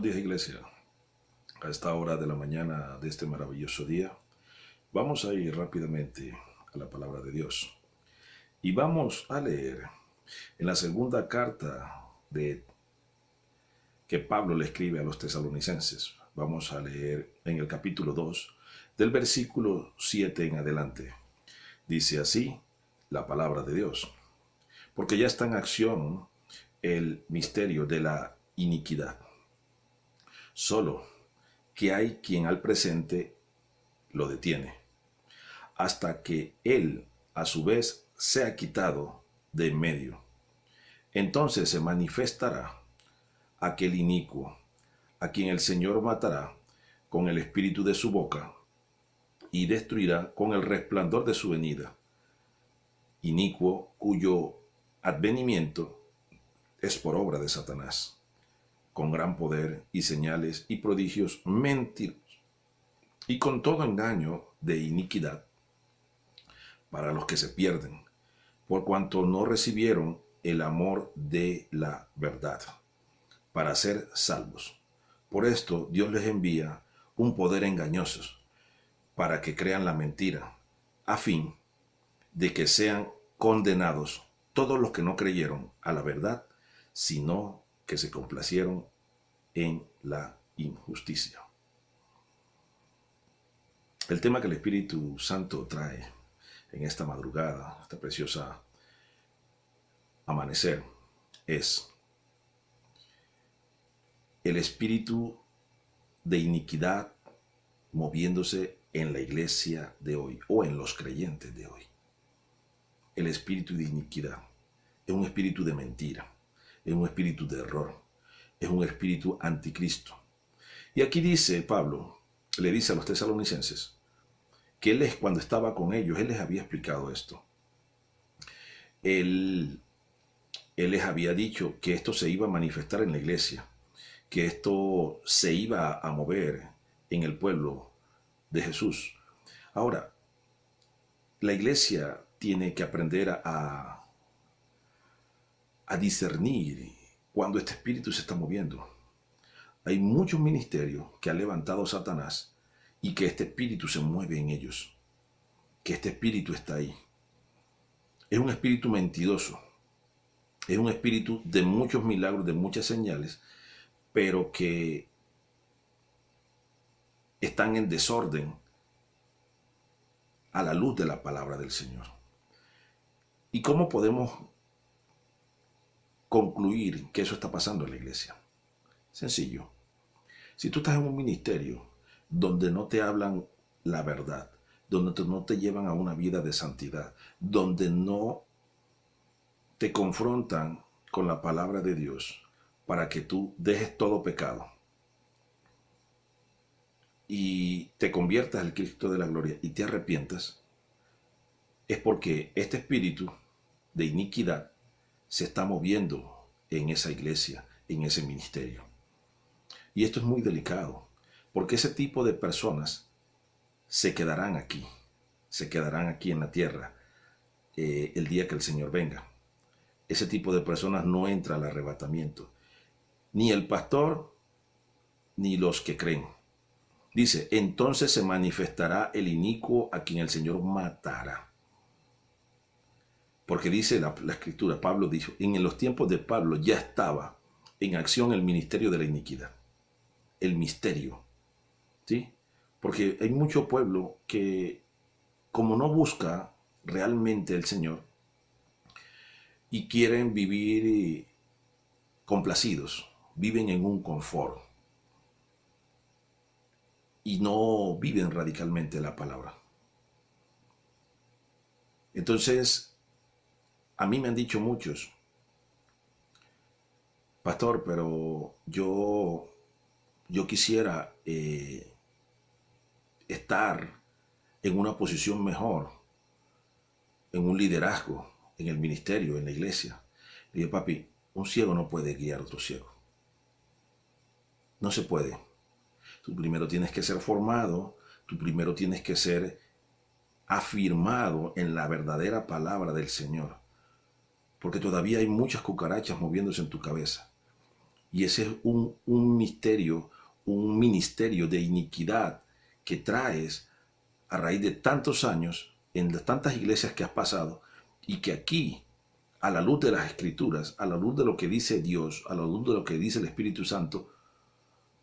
días, iglesia. A esta hora de la mañana de este maravilloso día, vamos a ir rápidamente a la palabra de Dios. Y vamos a leer en la segunda carta que Pablo le escribe a los tesalonicenses. Vamos a leer en el capítulo 2, del versículo 7 en adelante. Dice así la palabra de Dios. Porque ya está en acción el misterio de la iniquidad. Solo que hay quien al presente lo detiene, hasta que él a su vez sea quitado de en medio. Entonces se manifestará aquel inicuo, a quien el Señor matará con el espíritu de su boca y destruirá con el resplandor de su venida. Inicuo cuyo advenimiento es por obra de Satanás, con gran poder y señales y prodigios mentirosos, y con todo engaño de iniquidad para los que se pierden, por cuanto no recibieron el amor de la verdad, para ser salvos. Por esto Dios les envía un poder engañoso, para que crean la mentira, a fin de que sean condenados todos los que no creyeron a la verdad, sino que se complacieron en la injusticia. El tema que el Espíritu Santo trae en esta madrugada, esta preciosa amanecer, es el espíritu de iniquidad moviéndose en la iglesia de hoy o en los creyentes de hoy. El espíritu de iniquidad es un espíritu de mentira, es un espíritu de error, es un espíritu anticristo. Y aquí dice Pablo, le dice a los tesalonicenses, que cuando estaba con ellos, él les había explicado esto. Él les había dicho que esto se iba a manifestar en la iglesia, que esto se iba a mover en el pueblo de Jesús. Ahora, la iglesia tiene que aprender a discernir cuando este espíritu se está moviendo. Hay muchos ministerios que ha levantado Satanás y que este espíritu se mueve en ellos, que este espíritu está ahí. Es un espíritu mentiroso, es un espíritu de muchos milagros, de muchas señales, pero que están en desorden a la luz de la palabra del Señor. ¿Y cómo podemos concluir que eso está pasando en la iglesia? Sencillo. Si tú estás en un ministerio donde no te hablan la verdad, donde no te llevan a una vida de santidad, donde no te confrontan con la palabra de Dios para que tú dejes todo pecado y te conviertas al Cristo de la gloria y te arrepientas, es porque este espíritu de iniquidad se está moviendo en esa iglesia, en ese ministerio. Y esto es muy delicado, porque ese tipo de personas se quedarán aquí en la tierra el día que el Señor venga. Ese tipo de personas no entra al arrebatamiento, ni el pastor ni los que creen. Dice, entonces se manifestará el inicuo a quien el Señor matará. Porque dice la escritura, Pablo dijo, en los tiempos de Pablo ya estaba en acción el ministerio de la iniquidad. El misterio, ¿sí? Porque hay mucho pueblo que, como no busca realmente el Señor y quieren vivir complacidos, viven en un confort y no viven radicalmente la palabra. Entonces, a mí me han dicho muchos, pastor, pero yo quisiera estar en una posición mejor, en un liderazgo, en el ministerio, en la iglesia. Le digo, papi, un ciego no puede guiar a otro ciego. No se puede. Tú primero tienes que ser formado, tú primero tienes que ser afirmado en la verdadera palabra del Señor. Porque todavía hay muchas cucarachas moviéndose en tu cabeza. Y ese es un misterio, un ministerio de iniquidad que traes a raíz de tantos años en las tantas iglesias que has pasado y que aquí, a la luz de las escrituras, a la luz de lo que dice Dios, a la luz de lo que dice el Espíritu Santo,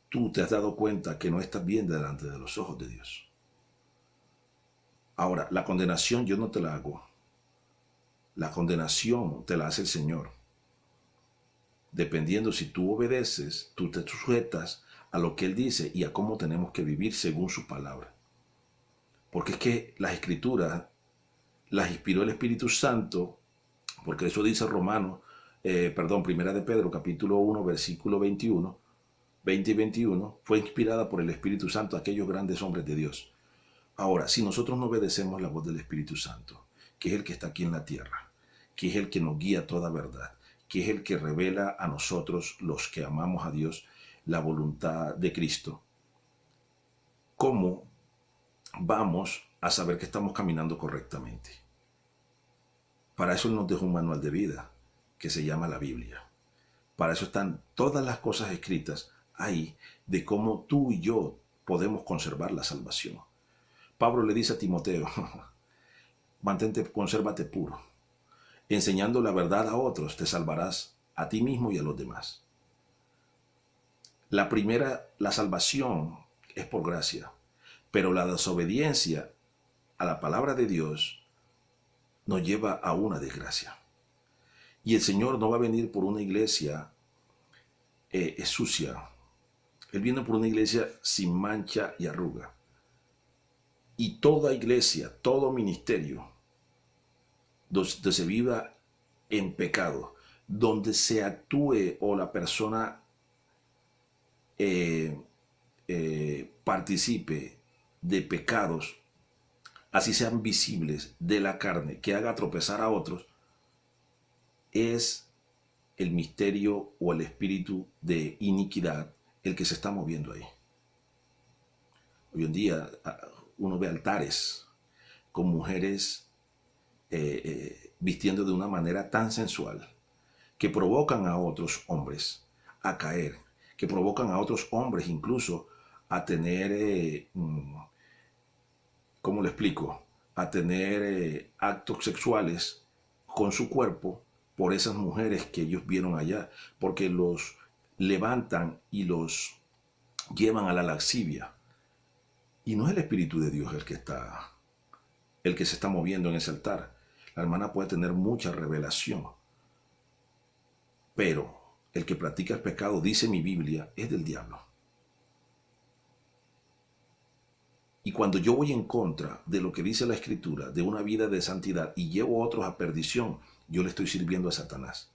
tú te has dado cuenta que no estás bien delante de los ojos de Dios. Ahora, la condenación yo no te la hago. La condenación te la hace el Señor. Dependiendo si tú obedeces, tú te sujetas a lo que Él dice y a cómo tenemos que vivir según su palabra. Porque es que las escrituras las inspiró el Espíritu Santo, porque eso dice Primera de Pedro, capítulo 1, versículo 21, 20 y 21, fue inspirada por el Espíritu Santo a aquellos grandes hombres de Dios. Ahora, si nosotros no obedecemos la voz del Espíritu Santo, que es el que está aquí en la tierra, que es el que nos guía a toda verdad, que es el que revela a nosotros, los que amamos a Dios, la voluntad de Cristo, ¿cómo vamos a saber que estamos caminando correctamente? Para eso Él nos dejó un manual de vida que se llama la Biblia. Para eso están todas las cosas escritas ahí de cómo tú y yo podemos conservar la salvación. Pablo le dice a Timoteo, consérvate puro. Enseñando la verdad a otros, te salvarás a ti mismo y a los demás. La salvación es por gracia, pero la desobediencia a la palabra de Dios nos lleva a una desgracia. Y el Señor no va a venir por una iglesia sucia. Él viene por una iglesia sin mancha y arruga. Y toda iglesia, todo ministerio, donde se viva en pecado, donde se actúe o la persona participe de pecados, así sean visibles, de la carne, que haga tropezar a otros, es el misterio o el espíritu de iniquidad el que se está moviendo ahí. Hoy en día uno ve altares con mujeres vistiendo de una manera tan sensual que provocan a otros hombres a caer, que provocan a otros hombres incluso a tener, ¿cómo le explico? A tener actos sexuales con su cuerpo por esas mujeres que ellos vieron allá, porque los levantan y los llevan a la lascivia. Y no es el Espíritu de Dios el que se está moviendo en ese altar. La hermana puede tener mucha revelación, pero el que practica el pecado, dice mi Biblia, es del diablo. Y cuando yo voy en contra de lo que dice la Escritura, de una vida de santidad, y llevo a otros a perdición, yo le estoy sirviendo a Satanás.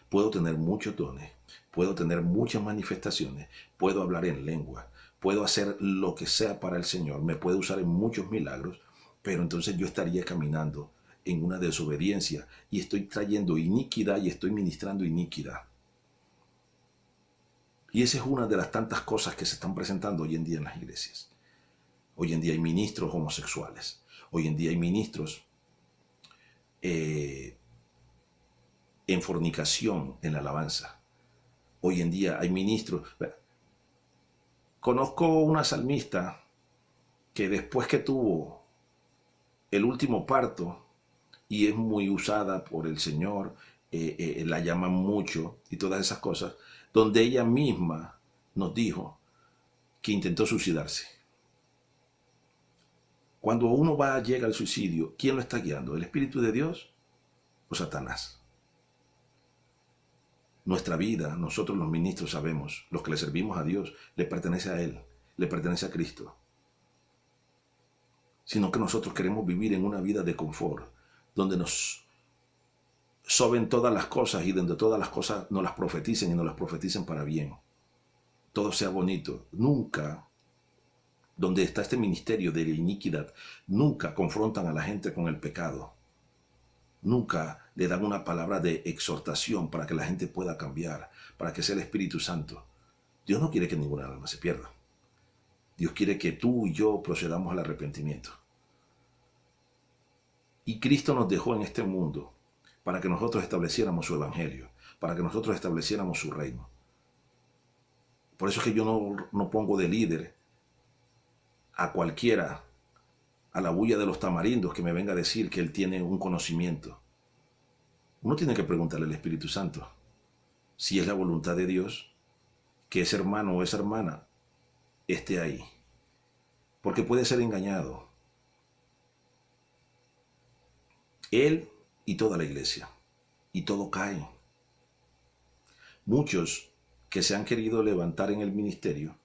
Puedo tener muchos dones, puedo tener muchas manifestaciones, puedo hablar en lengua, puedo hacer lo que sea para el Señor, me puede usar en muchos milagros, pero entonces yo estaría caminando en una desobediencia y estoy trayendo iniquidad y estoy ministrando iniquidad. Y esa es una de las tantas cosas que se están presentando hoy en día en las iglesias. Hoy en día hay ministros homosexuales. Hoy en día hay ministros en fornicación en la alabanza. Hoy en día hay ministros. Conozco una salmista que después que tuvo el último parto, y es muy usada por el Señor, la llaman mucho y todas esas cosas, donde ella misma nos dijo que intentó suicidarse. Cuando uno llega al suicidio, ¿quién lo está guiando? ¿El Espíritu de Dios o Satanás? Nuestra vida, nosotros los ministros sabemos, los que le servimos a Dios, le pertenece a Él, le pertenece a Cristo. Sino que nosotros queremos vivir en una vida de confort, donde nos soben todas las cosas y donde todas las cosas nos las profeticen y nos las profeticen para bien. Todo sea bonito. Nunca, donde está este ministerio de la iniquidad, nunca confrontan a la gente con el pecado. Nunca le dan una palabra de exhortación para que la gente pueda cambiar, para que sea el Espíritu Santo. Dios no quiere que ninguna alma se pierda. Dios quiere que tú y yo procedamos al arrepentimiento. Y Cristo nos dejó en este mundo para que nosotros estableciéramos su evangelio, para que nosotros estableciéramos su reino. Por eso es que yo no pongo de líder a cualquiera, a la bulla de los tamarindos, que me venga a decir que él tiene un conocimiento. Uno tiene que preguntarle al Espíritu Santo si es la voluntad de Dios que ese hermano o esa hermana esté ahí. Porque puede ser engañado. Él y toda la iglesia. Y todo cae. Muchos que se han querido levantar en el ministerio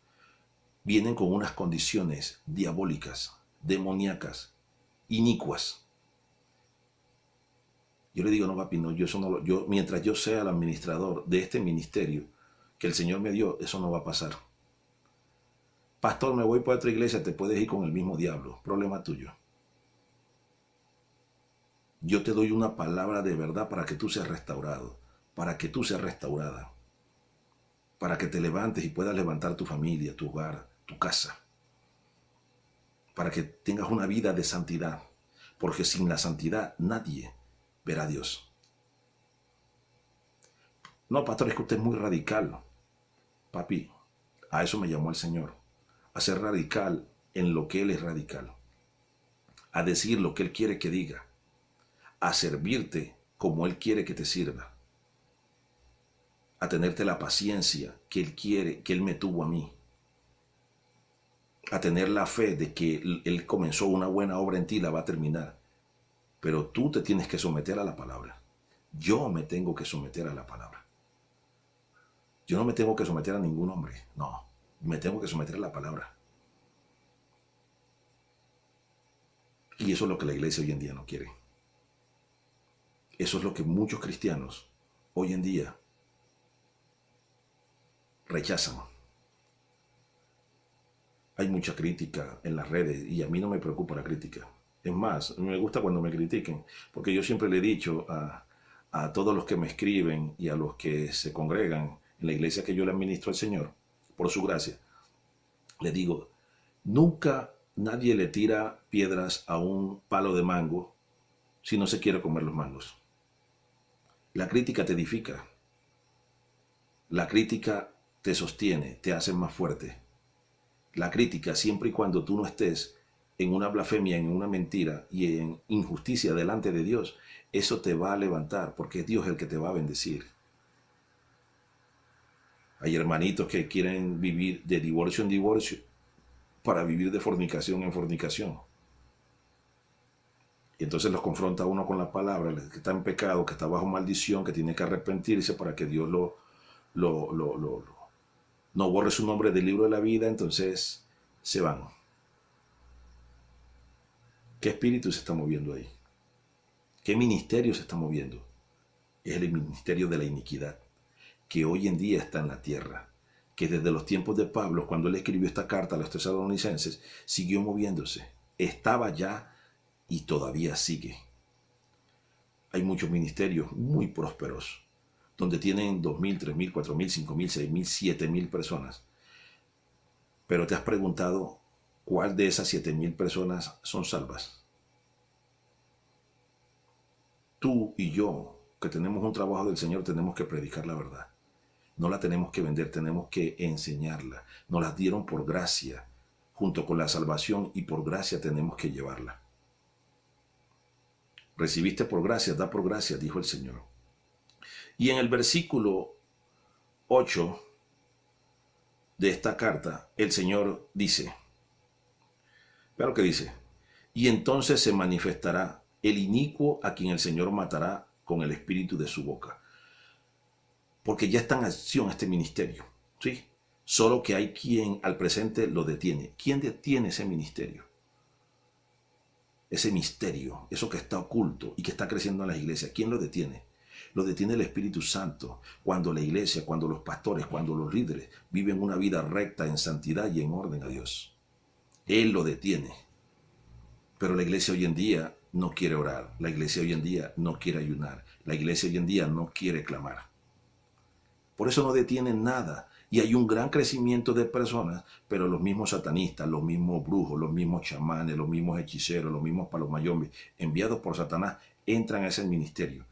vienen con unas condiciones diabólicas, demoníacas, inicuas. Yo le digo, no, papi, no, yo mientras yo sea el administrador de este ministerio que el Señor me dio, eso no va a pasar. Pastor, me voy para otra iglesia, te puedes ir con el mismo diablo, problema tuyo. Yo te doy una palabra de verdad para que tú seas restaurado, para que tú seas restaurada, para que te levantes y puedas levantar tu familia, tu hogar, tu casa, para que tengas una vida de santidad, porque sin la santidad nadie verá a Dios. No, pastor, es que usted es muy radical. Papi, a eso me llamó el Señor, a ser radical en lo que Él es radical, a decir lo que Él quiere que diga, a servirte como Él quiere que te sirva, a tenerte la paciencia que Él quiere, que Él me tuvo a mí, a tener la fe de que Él comenzó una buena obra en ti y la va a terminar. Pero tú te tienes que someter a la palabra. Yo me tengo que someter a la palabra. Yo no me tengo que someter a ningún hombre, no, me tengo que someter a la palabra. Y eso es lo que la iglesia hoy en día no quiere. Eso es lo que muchos cristianos hoy en día rechazan. Hay mucha crítica en las redes y a mí no me preocupa la crítica. Es más, me gusta cuando me critiquen, porque yo siempre le he dicho a todos los que me escriben y a los que se congregan en la iglesia que yo le administro al Señor, por su gracia, le digo, nunca nadie le tira piedras a un palo de mango si no se quiere comer los mangos. La crítica te edifica. La crítica te sostiene, te hace más fuerte. La crítica, siempre y cuando tú no estés en una blasfemia, en una mentira y en injusticia delante de Dios, eso te va a levantar, porque es Dios el que te va a bendecir. Hay hermanitos que quieren vivir de divorcio en divorcio para vivir de fornicación en fornicación. Y entonces los confronta uno con la palabra, que está en pecado, que está bajo maldición, que tiene que arrepentirse para que Dios no borre su nombre del libro de la vida. Entonces se van. ¿Qué espíritu se está moviendo ahí? ¿Qué ministerio se está moviendo? Es el ministerio de la iniquidad, que hoy en día está en la tierra, que desde los tiempos de Pablo, cuando él escribió esta carta a los tesalonicenses, siguió moviéndose. Estaba ya y todavía sigue. Hay muchos ministerios muy prósperos, donde tienen 2.000, 3.000, 4.000, 5.000, 6.000, 7.000 personas. Pero te has preguntado, ¿cuál de esas 7.000 personas son salvas? Tú y yo, que tenemos un trabajo del Señor, tenemos que predicar la verdad. No la tenemos que vender, tenemos que enseñarla. Nos la dieron por gracia, junto con la salvación, y por gracia tenemos que llevarla. Recibiste por gracia, da por gracia, dijo el Señor. Y en el versículo 8 de esta carta, el Señor dice, ¿pero lo que dice? Y entonces se manifestará el inicuo a quien el Señor matará con el espíritu de su boca. Porque ya está en acción este ministerio, ¿sí? Solo que hay quien al presente lo detiene. ¿Quién detiene ese ministerio? Ese misterio, eso que está oculto y que está creciendo en las iglesias, ¿quién lo detiene? Lo detiene el Espíritu Santo. Cuando la iglesia, cuando los pastores, cuando los líderes viven una vida recta en santidad y en orden a Dios. Él lo detiene. Pero la iglesia hoy en día no quiere orar. La iglesia hoy en día no quiere ayunar. La iglesia hoy en día no quiere clamar. Por eso no detienen nada. Y hay un gran crecimiento de personas, pero los mismos satanistas, los mismos brujos, los mismos chamanes, los mismos hechiceros, los mismos palomayombes, enviados por Satanás, entran a ese ministerio.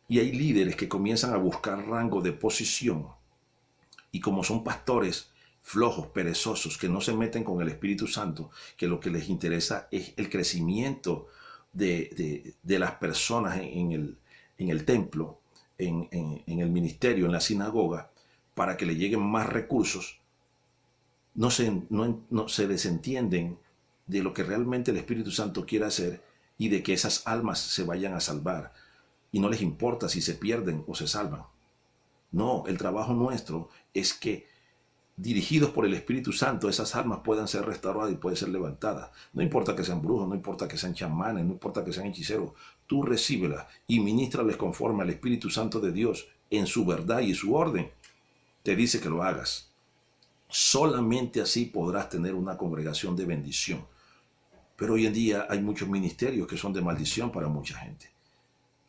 Y hay líderes que comienzan a buscar rango de posición Y como son pastores flojos, perezosos, que no se meten con el Espíritu Santo, que lo que les interesa es el crecimiento de las personas en el templo, en el ministerio, en la sinagoga, para que le lleguen más recursos, no se desentienden de lo que realmente el Espíritu Santo quiere hacer y de que esas almas se vayan a salvar. Y no les importa si se pierden o se salvan. No, el trabajo nuestro es que, dirigidos por el Espíritu Santo, esas almas puedan ser restauradas y pueden ser levantadas. No importa que sean brujos, no importa que sean chamanes, no importa que sean hechiceros. Tú recíbelas y ministrales conforme al Espíritu Santo de Dios en su verdad y su orden. Te dice que lo hagas. Solamente así podrás tener una congregación de bendición. Pero hoy en día hay muchos ministerios que son de maldición para mucha gente.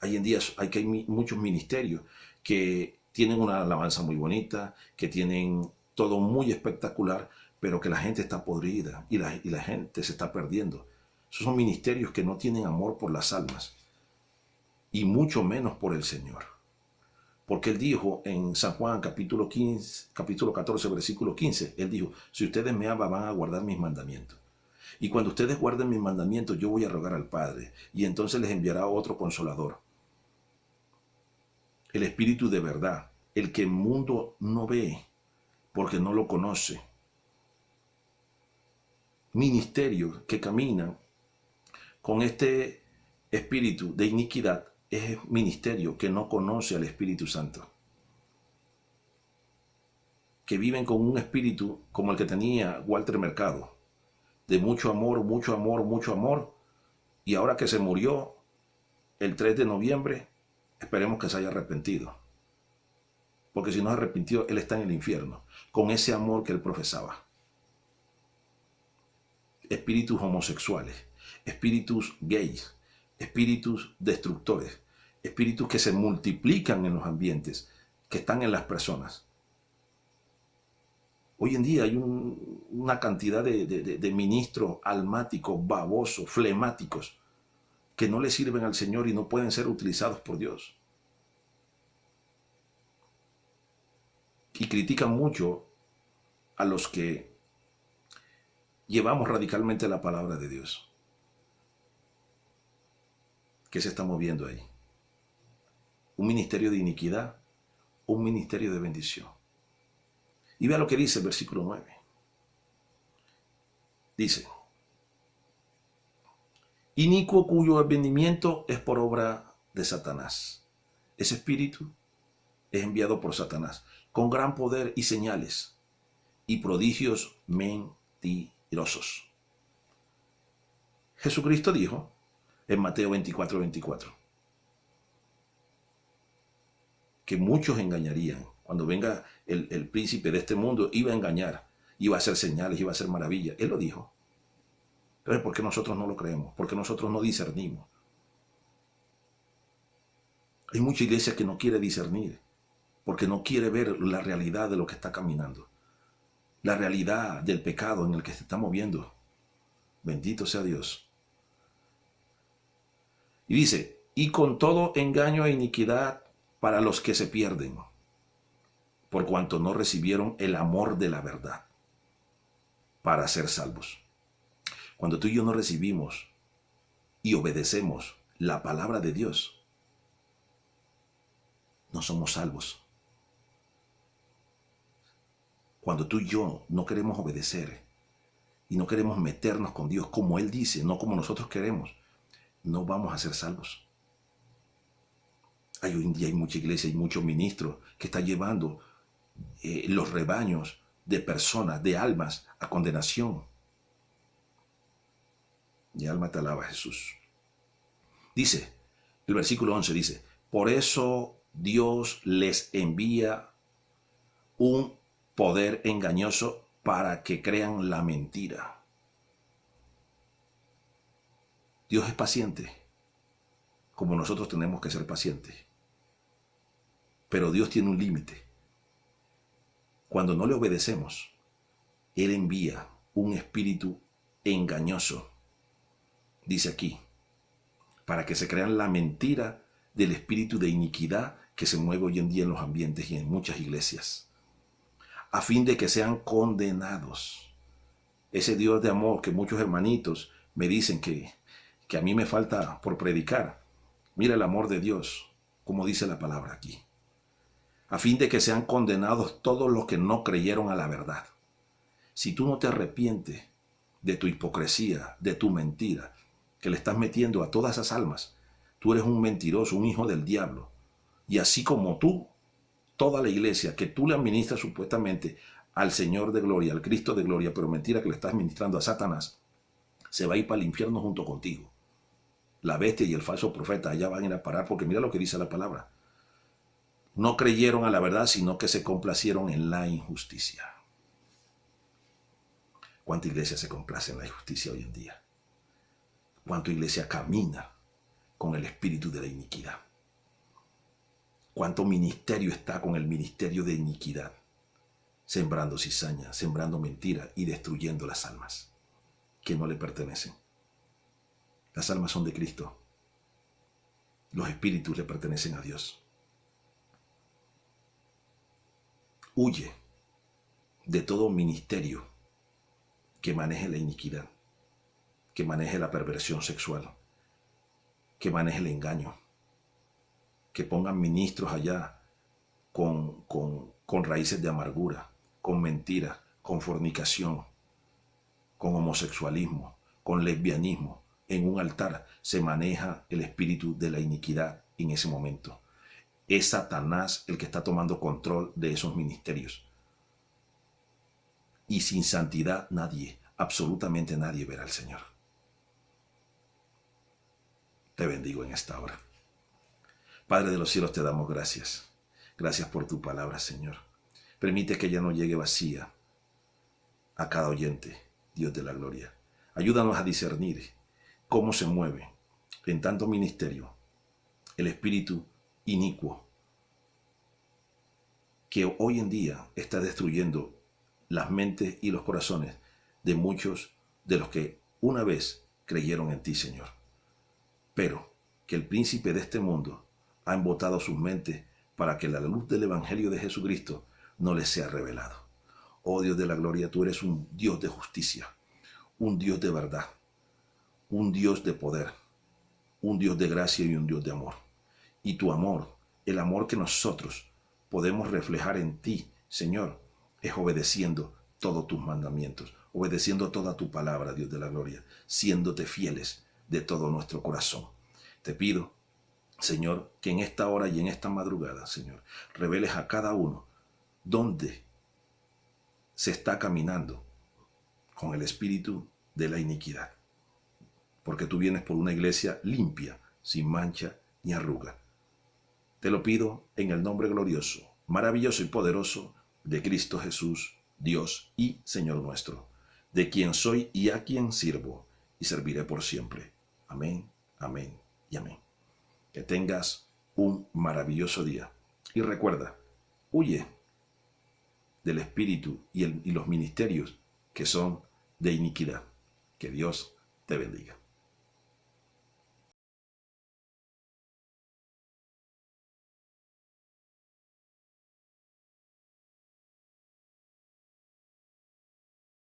Hoy en día hay muchos ministerios que tienen una alabanza muy bonita, que tienen todo muy espectacular, pero que la gente está podrida y la gente se está perdiendo. Esos son ministerios que no tienen amor por las almas y mucho menos por el Señor. Porque Él dijo en San Juan capítulo 14, versículo 15, Él dijo, si ustedes me aman van a guardar mis mandamientos. Y cuando ustedes guarden mis mandamientos, yo voy a rogar al Padre, y entonces les enviará otro consolador. El Espíritu de verdad, el que el mundo no ve, porque no lo conoce. Ministerios que caminan con este espíritu de iniquidad es ministerio que no conoce al Espíritu Santo. Que viven con un espíritu como el que tenía Walter Mercado, de mucho amor, mucho amor, mucho amor. Y ahora que se murió el 3 de noviembre, esperemos que se haya arrepentido. Porque si no se arrepintió, él está en el infierno, con ese amor que él profesaba. Espíritus homosexuales, espíritus gays, espíritus destructores, espíritus que se multiplican en los ambientes, que están en las personas. Hoy en día hay una cantidad de ministros almáticos, babosos, flemáticos, que no le sirven al Señor y no pueden ser utilizados por Dios. Y critican mucho a los que llevamos radicalmente la palabra de Dios. ¿Qué se está moviendo ahí? Un ministerio de iniquidad, un ministerio de bendición. Y vea lo que dice el versículo 9. Dice, inicuo cuyo advenimiento es por obra de Satanás. Ese espíritu es enviado por Satanás, con gran poder y señales y prodigios mentirosos. Jesucristo dijo en Mateo 24:24 que muchos engañarían. Cuando venga el príncipe de este mundo, iba a engañar, iba a hacer señales, iba a hacer maravillas. Él lo dijo. Entonces, ¿por qué nosotros no lo creemos? Porque nosotros no discernimos. Hay mucha iglesia que no quiere discernir, porque no quiere ver la realidad de lo que está caminando, la realidad del pecado en el que se está moviendo. Bendito sea Dios. Y dice, y con todo engaño e iniquidad para los que se pierden, por cuanto no recibieron el amor de la verdad para ser salvos. Cuando tú y yo no recibimos y obedecemos la palabra de Dios, no somos salvos. Cuando tú y yo no queremos obedecer y no queremos meternos con Dios como Él dice, no como nosotros queremos, no vamos a ser salvos. Hoy en día hay mucha iglesia y muchos ministros que están llevando los rebaños de personas, de almas, a condenación. Mi alma te alaba, Jesús. Dice, el versículo 11 dice, por eso Dios les envía un poder engañoso para que crean la mentira. Dios es paciente, como nosotros tenemos que ser pacientes. Pero Dios tiene un límite. Cuando no le obedecemos, Él envía un espíritu engañoso, dice aquí, para que se crean la mentira del espíritu de iniquidad que se mueve hoy en día en los ambientes y en muchas iglesias. a fin de que sean condenados. Ese Dios de amor que muchos hermanitos me dicen que a mí me falta por predicar. Mira el amor de Dios, como dice la palabra aquí. A fin de que sean condenados todos los que no creyeron a la verdad. Si tú no te arrepientes de tu hipocresía, de tu mentira, que le estás metiendo a todas esas almas, tú eres un mentiroso, un hijo del diablo. Y así como tú, toda la iglesia que tú le administras supuestamente al Señor de gloria, al Cristo de gloria, pero mentira que le estás ministrando a Satanás, se va a ir para el infierno junto contigo. La bestia y el falso profeta allá van a ir a parar, porque mira lo que dice la palabra. No creyeron a la verdad, sino que se complacieron en la injusticia. ¿Cuánta iglesia se complace en la injusticia hoy en día? ¿Cuánta iglesia camina con el espíritu de la iniquidad? ¿Cuánto ministerio está con el ministerio de iniquidad? Sembrando cizaña, sembrando mentira y destruyendo las almas que no le pertenecen. Las almas son de Cristo. Los espíritus le pertenecen a Dios. Huye de todo ministerio que maneje la iniquidad, que maneje la perversión sexual, que maneje el engaño, que pongan ministros allá con raíces de amargura, con mentira, con fornicación, con homosexualismo, con lesbianismo. En un altar se maneja el espíritu de la iniquidad en ese momento. Es Satanás el que está tomando control de esos ministerios. Y sin santidad nadie, absolutamente nadie verá al Señor. Te bendigo en esta hora. Padre de los cielos, te damos gracias. Gracias por tu palabra, Señor. Permite que ella no llegue vacía a cada oyente, Dios de la gloria. Ayúdanos a discernir cómo se mueve en tanto ministerio el espíritu inicuo que hoy en día está destruyendo las mentes y los corazones de muchos de los que una vez creyeron en ti, Señor. Pero que el príncipe de este mundo ha embotado sus mentes para que la luz del evangelio de Jesucristo no les sea revelado. Oh Dios de la gloria, tú eres un Dios de justicia, un Dios de verdad, un Dios de poder, un Dios de gracia y un Dios de amor. Y tu amor, el amor que nosotros podemos reflejar en ti, Señor, es obedeciendo todos tus mandamientos, obedeciendo toda tu palabra, Dios de la gloria, siéndote fieles de todo nuestro corazón. Te pido, Señor, que en esta hora y en esta madrugada, Señor, reveles a cada uno dónde se está caminando con el espíritu de la iniquidad. Porque tú vienes por una iglesia limpia, sin mancha ni arruga. Te lo pido en el nombre glorioso, maravilloso y poderoso de Cristo Jesús, Dios y Señor nuestro, de quien soy y a quien sirvo y serviré por siempre. Amén, amén y amén. Que tengas un maravilloso día. Y recuerda, huye del espíritu y los ministerios que son de iniquidad. Que Dios te bendiga.